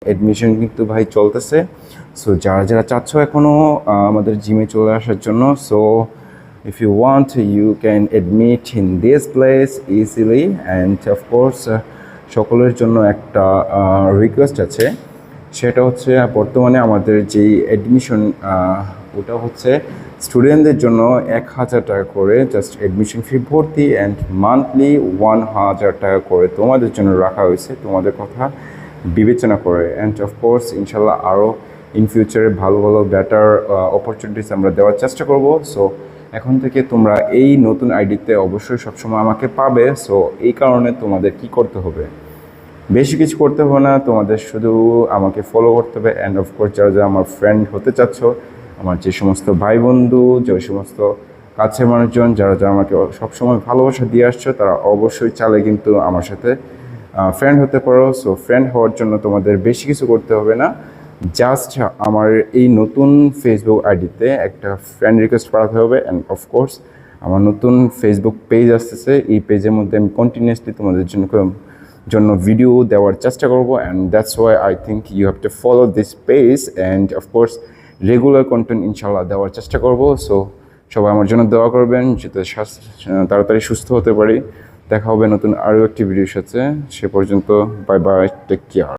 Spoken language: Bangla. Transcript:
অ্যাডমিশন কিন্তু ভাই চলতেছে। সো যারা যারা চাচ্ছ এখনও আমাদের জিমে চলে আসার জন্য, so if you want you can admit in this place easily and of course সকলের জন্য একটা রিকোয়েস্ট আছে, সেটা হচ্ছে বর্তমানে আমাদের যেই অ্যাডমিশন ওটা হচ্ছে স্টুডেন্টদের জন্য 1,000 টাকা করে জাস্ট অ্যাডমিশন ফি ভর্তি, অ্যান্ড মান্থলি 1,000 টাকা করে তোমাদের জন্য রাখা হয়েছে, তোমাদের কথা বিবেচনা করে। অ্যান্ড অফকোর্স ইনশাল্লাহ আরও ইন ফিউচারে ভালো ভালো বেটার অপরচুনিটিস আমরা দেওয়ার চেষ্টা করব। সো এখন থেকে তোমরা এই নতুন আইডিতে অবশ্যই সবসময় আমাকে পাবে। সো এই কারণে তোমাদের কি করতে হবে, বেশি কিছু করতে হবে না, তোমাদের শুধু আমাকে ফলো করতে হবে। অ্যান্ড অফকোর্স যারা যারা আমার ফ্রেন্ড হতে চাচ্ছ, আমার যে সমস্ত ভাই বন্ধু, যে সমস্ত কাছের মানুষজন যারা যারা আমাকে সবসময় ভালোবাসা দিয়ে আসছো, তারা অবশ্যই চাইলে কিন্তু আমার সাথে ফ্রেন্ড হতে পারো। সো ফ্রেন্ড হওয়ার জন্য তোমাদের বেশি কিছু করতে হবে না, জাস্ট আমার এই নতুন ফেসবুক আইডিতে একটা ফ্রেন্ড রিকোয়েস্ট পাঠাতে হবে। অ্যান্ড অফকোর্স আমার নতুন ফেসবুক পেজ আসতেছে, এই পেজের মধ্যে আমি কন্টিনিউয়াসলি তোমাদের জন্য ভিডিও দেওয়ার চেষ্টা করব। And that's why I think you have to follow this page, and of course regular content ইনশাল্লাহ দেওয়ার চেষ্টা করব। সো সবাই আমার জন্য দোয়া করবেন যাতে তাড়াতাড়ি সুস্থ হতে পারি। দেখা হবে নতুন আরও একটি ভিডিওর সাথে। সে পর্যন্ত বাই বাই, টেক কেয়ার।